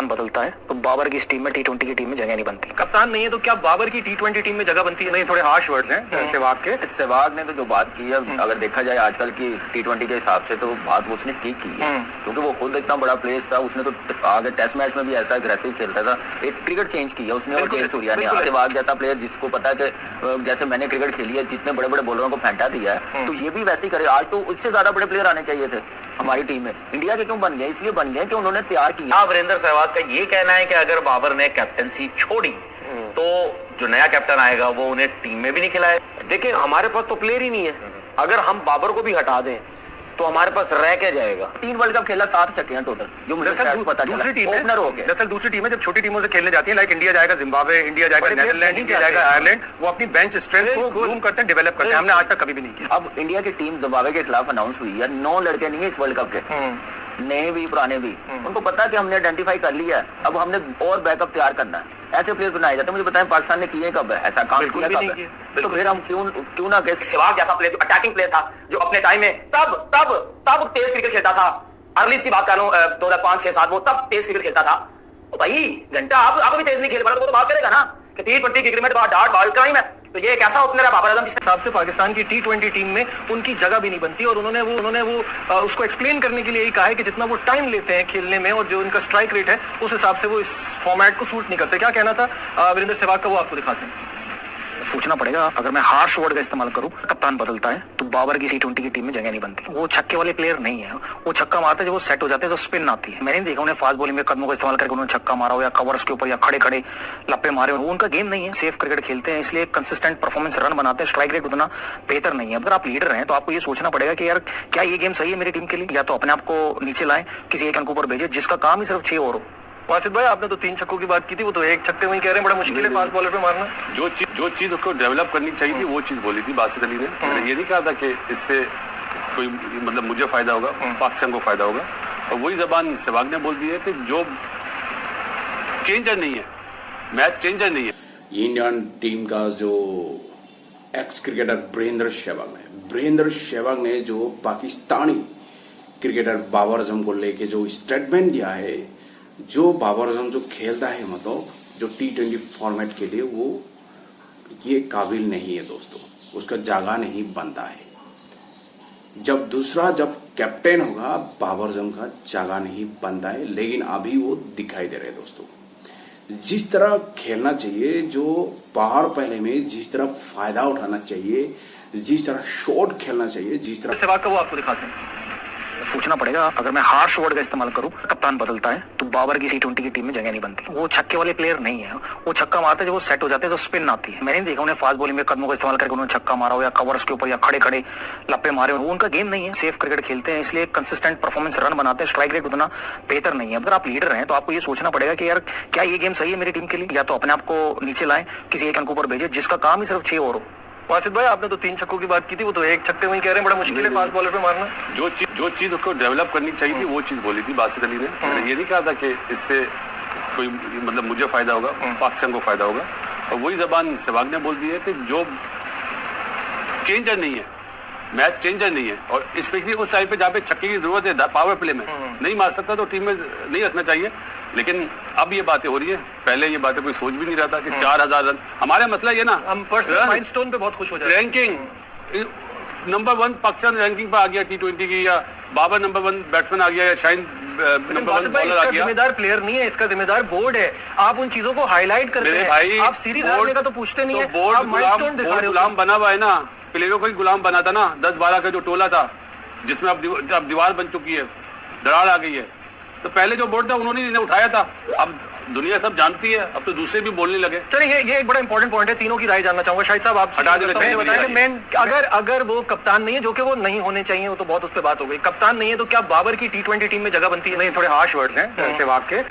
बदलता है तो बाबर की इस टीम में T20 की टीम में जगह नहीं बनती। कप्तान नहीं है तो क्या बाबर की T20 टीम में जगह बनती है? नहीं, थोड़े हार्श वर्ड्स हैं सहवाग के। सहवाग ने तो जो बात की है, अगर देखा जाए आजकल की T20 के हिसाब से, तो बात उसने ठीक की है, क्योंकि वो खुद इतना बड़ा प्लेयर था। उसने तो आगे टेस्ट मैच में भी ऐसा अग्रेसिव खेलता था, एक क्रिकेट चेंज किया उसने और जय सूर्या ने। सहवाग जैसा प्लेयर जिसको पता है कि जैसे मैंने क्रिकेट खेली है, जितने बड़े बड़े बॉलरों को फेंटा दिया है, तो ये भी वैसे ही करे। आज तो उससे ज्यादा बड़े प्लेयर आने चाहिए थे हमारी टीम में। इंडिया के क्यों बन गए? इसलिए बन गए कि उन्होंने तैयार किया। वीरेंद्र सहवाग का ये कहना है कि अगर बाबर ने कैप्टनसी छोड़ी तो जो नया कैप्टन आएगा वो उन्हें टीम में भी नहीं खिलाए। देखिए, हमारे पास तो प्लेयर ही नहीं है। अगर हम बाबर को भी हटा दें तो हमारे पास रह क्या जाएगा? 3 वर्ल्ड कप खेला, 7 छक्के हैं टोटल, जो मुझे पता चला। दूसरी टीम ओपनर हो गए। दरअसल दूसरी टीम है जब छोटी टीमों से खेलने जाती है, लाइक इंडिया जाएगा जिम्बाब्वे, इंडिया जाएगा नेदरलैंड, इंडिया जाएगा आयरलैंड, वो अपनी बेंच स्ट्रेंथ को ग्रूम करते हैं, डेवलप करते हैं। हमने आज तक कभी भी नहीं किया। अब इंडिया की टीम जिम्बाब्वे के खिलाफ अनाउंस हुई है, 9 लड़के नहीं है इस वर्ल्ड कप के, नए भी पुराने भी। उनको पता है कि हमने आइडेंटिफाई कर लिया है, अब हमने और बैकअप तैयार करना है। ऐसे प्लेयर बनाए जाते हैं। मुझे बताएं पाकिस्तान ने किए कब है ऐसा काम? किया कब है? तो फिर हम क्यों ना कहें सहवाग जैसा प्लेयर जो अटैकिंग प्लेयर था, जो अपने टाइम में तब तेज क्रिकेट खेलता था। अर्लीज की बात कर लूं 2005, 6, 7, वो तब तेज क्रिकेट खेलता था। तो भाई घंटा आप भी तेज नहीं खेल पा रहे, तो बात करेगा ना कि T20 क्रिकेट में डार्ट बॉल क्राइम है। तो ये एक ऐसा ओपनर है बाबर आजम जिसके हिसाब से पाकिस्तान की T20 टीम में उनकी जगह भी नहीं बनती, और उन्होंने वो उसको एक्सप्लेन करने के लिए यही कहा है कि जितना वो टाइम लेते हैं खेलने में और जो उनका स्ट्राइक रेट है, उस हिसाब से वो इस फॉर्मेट को सूट नहीं करते। क्या कहना था वीरेंद्र सहवाग का, वो आपको दिखाते हैं। सोचना पड़ेगा। अगर मैं हार्श वर्ड का इस्तेमाल करूं, कप्तान बदलता है तो बाबर की T20 की टीम में जगह नहीं बनती। वो छक्के वाले प्लेयर नहीं है। वो छक्का मारते हैं जब वो सेट हो जाते हैं, जब स्पिन आती है। मैंने नहीं देखा उन्हें फास्ट बॉलिंग में कदमों का इस्तेमाल करके उन्होंने छक्का मारा हो, या कवर्स के ऊपर या खड़े खड़े लप्पे मारे हो। वो उनका गेम नहीं है। सेफ क्रिकेट खेलते हैं, इसलिए कंसिस्टेंट परफॉर्मेंस रन बनाते हैं। स्ट्राइक रेट उतना बेहतर नहीं है। अगर आप लीडर हैं तो आपको ये सोचना पड़ेगा कि यार क्या ये गेम सही है मेरी टीम के लिए, या तो अपने आप को नीचे लाएं, किसी एक अंक ऊपर भेजे जिसका काम ही सिर्फ 6 ओवर हो। वासिफ भाई, आपने तो 3 छक्कों की बात की थी, वो तो एक छक्के में ही कह रहे हैं बड़ा मुश्किल है फास्ट बॉलर पे मारना। जो चीज उसको डेवलप करनी चाहिए थी वो चीज बोली थी बासित अली ने। ये नहीं कहा था कि इससे कोई मतलब मुझे फायदा होगा, पाकिस्तान को फायदा होगा। और वही जबान सहवाग ने बोल दी है कि जो चेंजर नहीं है, मैच चेंजर नहीं है। इंडियन टीम का जो एक्स क्रिकेटर वीरेंद्र सहवाग ने जो पाकिस्तानी क्रिकेटर बाबर आजम को लेके जो स्टेटमेंट दिया है, जो बाबर आजम जो खेलता है, मतलब जो T20 फॉर्मेट के लिए, वो ये काबिल नहीं है दोस्तों, उसका जगह नहीं बनता है। जब कैप्टन होगा, बाबर आजम का जगह नहीं बनता है, लेकिन अभी वो दिखाई दे रहे हैं दोस्तों। जिस तरह खेलना चाहिए, जो बाहर पहले में जिस तरह फायदा उठाना चाहिए, जिस तरह शॉट खेलना चाहिए, जिस तरह सहवाग का, वो आपको दिखाते हैं। सोचना पड़ेगा। अगर मैं हार्श वर्ड का इस्तेमाल करूं, कप्तान बदलता है तो बाबर की T20 की टीम में जगह नहीं बनती। वो छक्के वाले प्लेयर नहीं है। वो छक्का मारते हैं जब वो सेट हो जाते हैं, जब स्पिन आती है। मैंने नहीं देखा उन्हें फास्ट बॉलिंग में कदमों का इस्तेमाल करके उन्होंने छक्का मारा हो, या कवर्स के ऊपर या खड़े खड़े लप्पे मारे हो। वो उनका गेम नहीं है। सेफ क्रिकेट खेलते हैं, इसलिए कंसिस्टेंट परफॉर्मेंस रन बनाते हैं। स्ट्राइक रेट उतना बेहतर नहीं है। अगर आप लीडर हैं तो आपको ये सोचना पड़ेगा कि यार क्या ये गेम सही है मेरी टीम के लिए, या तो अपने आप को नीचे लाएं, किसी एक अंक ऊपर भेजे जिसका काम ही सिर्फ 6 ओवर हो। वासिफ भाई, आपने तो 3 छक्कों की बात की थी, वो तो एक छक्के में ही कह रहे हैं बड़ा मुश्किल है फास्ट बॉलर पे मारना। जो चीज उसको डेवलप करनी चाहिए थी वो चीज बोली थी बासित अली ने। ये नहीं कहा था कि इससे कोई मतलब मुझे फायदा होगा, पाकिस्तान को फायदा होगा। और वही जबान सहवाग ने बोल दी है कि जो चेंजर नहीं है, मैच चेंजर नहीं है। और स्पेशली उस टाइम पे जहाँ पे छक्के की जरूरत है, पावर प्ले में नहीं मार सकता तो टीम में नहीं रखना चाहिए। लेकिन अब ये बातें हो रही है, पहले ये बातें कोई सोच भी नहीं रहा था कि 4000 रन। हमारा मसला ये ना, हम पर्सनल माइलस्टोन पे बहुत खुश हो जाते हैं। रैंकिंग नंबर 1 पाकिस्तान रैंकिंग पे आ गया T20 की, या बाबर नंबर 1 बैट्समैन आ गया, या शाहिन नंबर 1 बॉलर आ गया। जिम्मेदार प्लेयर नहीं है, इसका जिम्मेदार बोर्ड है। आप उन चीजों को हाईलाइट करते हैं भाई। आप सीरीज हारने का तो पूछते नहीं है, बोर्ड गुलाम बना हुआ है ना, प्लेयरों को ही गुलाम बना था ना। 10-12 का जो टोला था जिसमें अब दीवार बन चुकी है, दरार आ गई है। तो पहले जो बोर्ड था उन्होंने उठाया था, अब दुनिया सब जानती है, अब तो दूसरे भी बोलने लगे। चलिए, ये एक बड़ा इंपॉर्टेंट पॉइंट है, तीनों की राय जानना चाहूंगा। शाहिद साहब, आप हटा देते अगर वो कप्तान नहीं है, जो कि वो नहीं होने चाहिए, वो तो बहुत उस पर बात हो गई। कप्तान नहीं है तो क्या बाबर की T20 टीम में जगह बनती है? नहीं, थोड़े हार्श वर्ड्स हैं सहवाग के।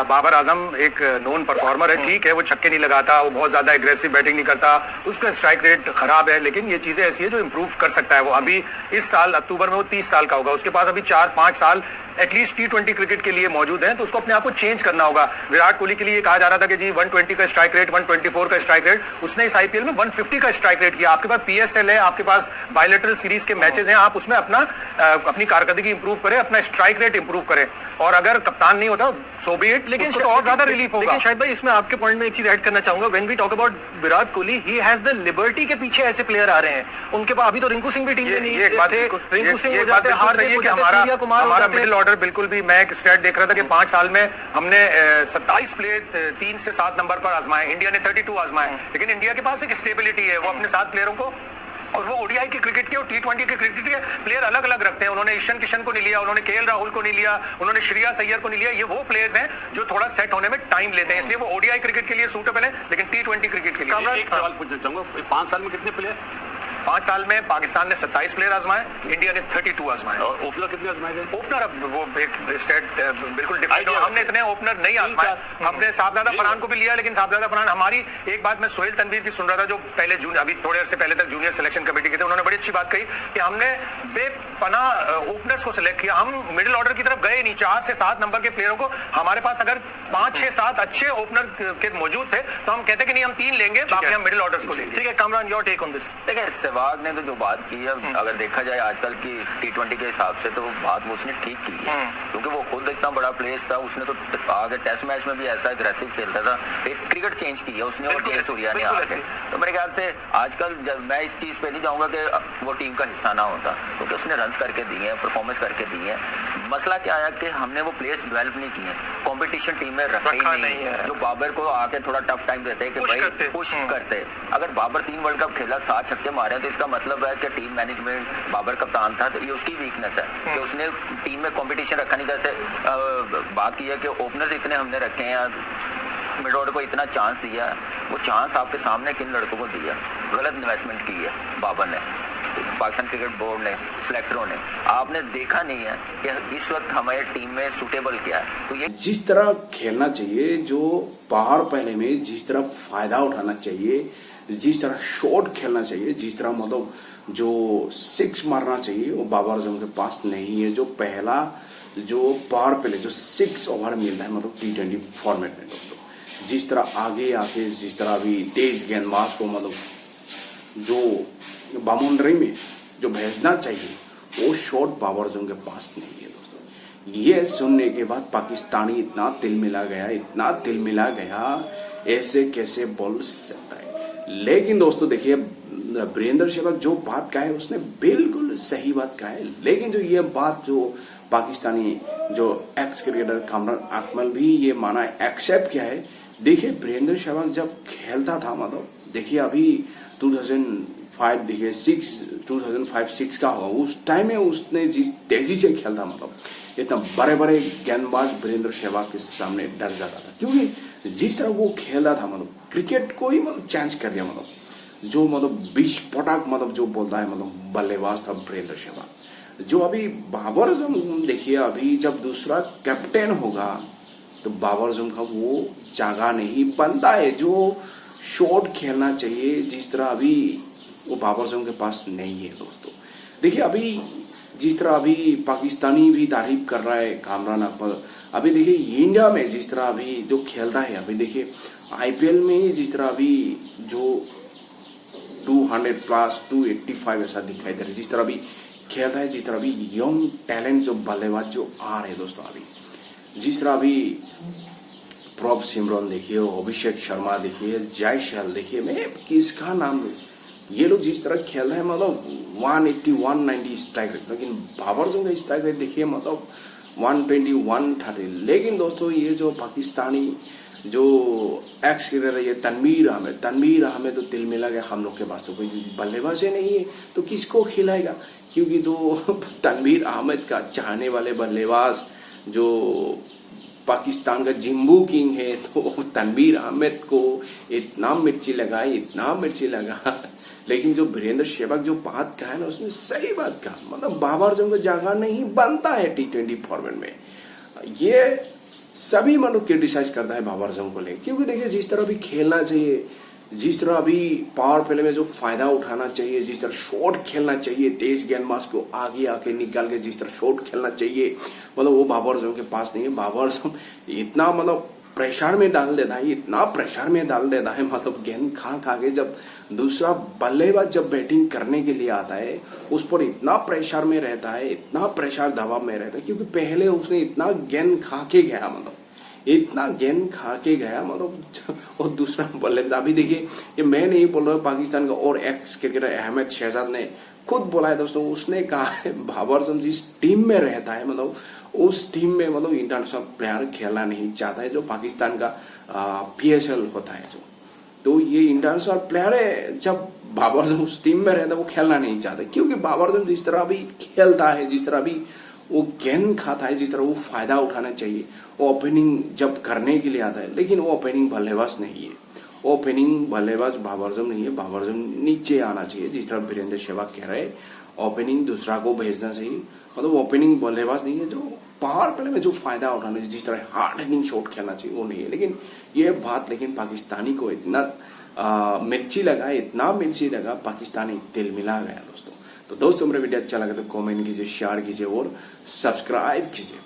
बाबर आजम एक नोन परफॉर्मर है, ठीक है, वो छक्के नहीं लगाता, वो बहुत ज्यादा एग्रेसिव बैटिंग नहीं करता, उसका स्ट्राइक रेट खराब है, लेकिन ये चीजें ऐसी है जो इंप्रूव कर सकता है। वो अभी इस साल अक्टूबर में वो 30 साल का होगा, उसके पास अभी 4-5 साल एटलीस्ट T20 क्रिकेट के लिए मौजूद हैं, तो उसको अपने आप को चेंज करना होगा। विराट कोहली के लिए कहा जा रहा था कि जी 120 का स्ट्राइक रेट, 124 का स्ट्राइक रेट, उसने इस IPL में 150 का स्ट्राइक रेट किया। आपके पास PSL है, आपके पास बायलैटरल सीरीज के मैचेस हैं, आप उसमें अपनी कारकर्दगी इंप्रूव करें, अपना स्ट्राइक रेट इंप्रूव करें। और अगर कप्तान नहीं होता सो बी इट, लेकिन तो और ज्यादा रिलीफ होगा। लेकिन शायद भाई इसमें आपके पॉइंट में एक चीज ऐड करना चाहूंगा, when we talk about Virat Kohli, he has the liberty के पीछे ऐसे प्लेयर आ रहे हैं उनके पास। अभी तो रिंकू सिंह भी टीम में नहीं ये एक बात थे, बिल्कुल- रिंकू सिंह ये हो एक बात जाते, बिल्कुल सही है कि हमारा मिडिल ऑर्डर बिल्कुल भी, मैं एक स्टैट देख रहा था कि 5 साल में हमने 27 प्लेयर 3 से 7 नंबर पर आजमाए, इंडिया ने 32 आजमाए, लेकिन इंडिया के पास एक स्टेबिलिटी है, वो अपने 7 प्लेयरों को, और वो ओडीआई के क्रिकेट के और T20 के क्रिकेट के प्लेयर अलग अलग रखते हैं। उन्होंने ईशान किशन को नहीं लिया, उन्होंने केएल राहुल को नहीं लिया, उन्होंने श्रेयस अय्यर को नहीं लिया। ये वो प्लेयर्स हैं जो थोड़ा सेट होने में टाइम लेते हैं, इसलिए वो ओडीआई क्रिकेट के लिए सूटेबल है, लेकिन T20 क्रिकेट के लिए। एक सवाल पूछना चाहूंगा, 5 साल में कितने प्लेयर 5 साल में पाकिस्तान ने 27 प्लेयर आजमाए, इंडिया ने 32 आजमाए। और ओपनर कितने आजमाए थे? ओपनर अब वो एक स्टेट बिल्कुल डिफरेंट, Idea हमने इतने ओपनर नहीं आजमाए। हमने साहबजादा फरहान को भी लिया, लेकिन साहबजादा फरहान हमारी, एक बात मैं सोहेल तनवीर की सुन रहा था जो पहले अभी थोड़े अर्से पहले तक जूनियर सिलेक्शन कमेटी के थे, उन्होंने बड़ी अच्छी बात कही कि हमने बेपनाह ओपनर्स को सिलेक्ट किया, हम मिडिल ऑर्डर की तरफ गए नहीं। 4 से 7 नंबर के प्लेयरों को, हमारे पास अगर 5, 6, 7 अच्छे ओपनर के मौजूद थे तो हम कहते कि नहीं हम 3 लेंगे, बाकी हम मिडिल ऑर्डर्स को लेंगे। ठीक है Kamran, your take on this. देखिए सहवाग ने तो जो बात की है, अगर देखा जाए आजकल की T20 के हिसाब से, तो बात वो उसने ठीक की है, क्योंकि वो खुद इतना बड़ा प्लेयर था, उसने तो आगे टेस्ट मैच में भी ऐसा अग्रेसिव खेलता था, एक क्रिकेट चेंज की है उसने, और जय सूर्या ने आके। तो मेरे ख्याल से आजकल जब मैं इस चीज पे नहीं जाऊंगा कि वो टीम का हिस्सा ना होता, क्योंकि उसने रन्स करके दिए हैं, परफॉर्मेंस करके दिए हैं। मसला क्या आया कि हमने वो प्लेयर्स डेवलप नहीं किए, कंपटीशन टीम में रखा ही नहीं है, जो बाबर को आके थोड़ा टफ टाइम देते हैं कि भाई पुश करते। अगर बाबर 3 वर्ल्ड कप खेला, 7 छक्के मारे, तो इसका मतलब है कि टीम मैनेजमेंट, बाबर कप्तान था, तो ये उसकी वीकनेस है कि उसने टीम में कंपटीशन रखा नहीं। जैसे बात की है कि ओपनर्स इतने हमने रखे हैं, मिड ऑर्डर को इतना चांस दिया, वो चांस आपके सामने किन लड़कों को दिया? गलत इन्वेस्टमेंट की है बाबर ने, पाकिस्तान क्रिकेट बोर्ड ने, सिलेक्टरों ने। आपने देखा नहीं है कि इस वक्त हमारे टीम में सूटेबल क्या है। तो ये जिस तरह खेलना चाहिए, जो बाहर पहले में जिस तरह फायदा उठाना चाहिए, जिस तरह शॉट खेलना चाहिए, जिस तरह मतलब जो 6 मारना चाहिए, वो बाबर आजम के पास नहीं है। जो पहला जो पावर प्ले जो 6 ओवर मिलता है मतलब T20 फॉर्मेट में दोस्तों, जिस तरह आगे आके जिस तरह अभी तेज गेंदबाज को मतलब जो बाउंड्री में जो भेजना चाहिए, वो शॉट बाबर आजम के पास नहीं है दोस्तों। ये सुनने के बाद पाकिस्तानी इतना तिल मिला गया, इतना तिल मिला गया, ऐसे कैसे बोल सकता है। लेकिन दोस्तों देखिए, वीरेंद्र सहवाग जो बात कहा है उसने बिल्कुल सही बात कहा है, लेकिन जो ये बात जो पाकिस्तानी जो एक्स क्रिकेटर कामरान अकमल भी ये माना एक्सेप्ट किया है। देखिए वीरेंद्र सहवाग जब खेलता था, मतलब देखिए अभी 2005 देखिए 2005-6 का होगा, उस टाइम में उसने जिस तेजी से खेलता, मतलब इतना बड़े बड़े गेंदबाज वीरेंद्र सहवाग के सामने डर जाता था, क्योंकि जिस तरह वो खेला था मतलब क्रिकेट को ही मतलब चेंज कर दिया। मतलब जो मतलब 20 पटक मतलब जो बोलता है मतलब बल्लेबाज था वीरेंद्र सहवाग। जो अभी बाबर आजम देखिए, अभी जब दूसरा कैप्टन होगा तो बाबर आजम का वो जगह नहीं बनता है, जो शॉट खेलना चाहिए जिस तरह अभी वो बाबर आजम के पास नहीं है दोस्तों। देखिए अभी जिस तरह अभी पाकिस्तानी भी तारीफ कर रहा है कामरान अकमल, अभी देखिए इंडिया में जिस तरह अभी जो खेलता है, अभी देखिए IPL में जिस तरह अभी जो 200+ 285 ऐसा दिखाई दे रहा है, जिस तरह अभी खेलता है, जिस तरह अभी यंग टैलेंट जो बल्लेबाज जो आ रहे हैं दोस्तों, अभी जिस तरह अभी प्रभ सिमरन देखिए, अभिषेक शर्मा देखिए, जय शहल देखिए, मैं किसका नाम लूं, ये लोग जिस तरह खेल रहे हैं मतलब 180 190 स्ट्राइक रेट, लेकिन बाबर आजम का स्ट्राइक रेट देखिए मतलब 120 130। लेकिन दोस्तों ये जो पाकिस्तानी जो एक्स क्रिकेटर है, ये तनवीर अहमद तो तिल मिला गया, हम लोग के पास तो कोई बल्लेबाज नहीं है, तो किसको खिलाएगा? क्योंकि तो तनवीर अहमद का चाहने वाले बल्लेबाज जो पाकिस्तान का जिम्बू किंग है, तो तनवीर अहमद को इतना मिर्ची लगा। लेकिन जो वीरेंद्र सहवाग जो बात कहा है ना, उसने सही बात कहा, मतलब बाबर आजम को जगह नहीं बनता है T20 फॉर्मेट में। ये सभी मतलब क्रिटिसाइज करता है बाबर आजम को लेकर, क्योंकि देखिए जिस तरह अभी खेलना चाहिए, जिस तरह अभी पावर प्ले में जो फायदा उठाना चाहिए, जिस तरह शॉट खेलना चाहिए, तेज गेंदबाज को आगे आके निकाल के जिस तरह शॉट खेलना चाहिए, मतलब वो बाबर आजम के पास नहीं है। बाबर आजम इतना मतलब प्रेशर में डाल देता है, इतना प्रेशर में डाल देता है, मतलब गेंद खा खा के जब दूसरा बल्लेबाज जब बैटिंग करने के लिए आता है उस पर इतना प्रेशर में रहता है, इतना प्रेशर दबाव में रहता है, क्योंकि पहले उसने इतना गेंद खा के गया, मतलब इतना गेंद खा के गया, मतलब और दूसरा बल्लेबाज। अभी देखिए, ये मैं नहीं बोल रहा हूँ, पाकिस्तान का और एक्स क्रिकेटर अहमद शहजाद ने खुद बोला है दोस्तों, उसने कहा है बाबर आजम जिस टीम में रहता है, मतलब उस टीम में मतलब इंटरनेशनल प्लेयर खेलना नहीं चाहता है, जो पाकिस्तान का PSL होता है जो, तो ये इंटरनेशनल प्लेयर है, जब बाबर आजम उस टीम में रहता है वो खेलना नहीं चाहता, क्योंकि बाबर आजम जिस तरह भी खेलता है, जिस तरह भी वो गेंद खाता है, जिस तरह वो फायदा उठाना चाहिए, वो ओपनिंग जब करने के लिए आता है, लेकिन वो ओपनिंग बल्लेबाज नहीं है, ओपनिंग बल्लेबाज बाबर आजम नहीं है, बाबर आजम नीचे आना चाहिए, जिस तरह वीरेंद्र सहवाग कह रहे, ओपनिंग दूसरा को भेजना चाहिए, मतलब ओपनिंग बल्लेबाज नहीं है जो पावर प्ले में जो फायदा उठाना चाहिए, जिस तरह हार्ड हिटिंग शॉट खेलना चाहिए वो नहीं है। लेकिन ये बात लेकिन पाकिस्तानी को इतना मिर्ची लगा, इतना मिर्ची लगा, पाकिस्तानी दिल मिला गया दोस्तों। तो दोस्तों मेरा वीडियो अच्छा लगा तो कमेंट कीजिए, शेयर कीजिए और सब्सक्राइब कीजिए।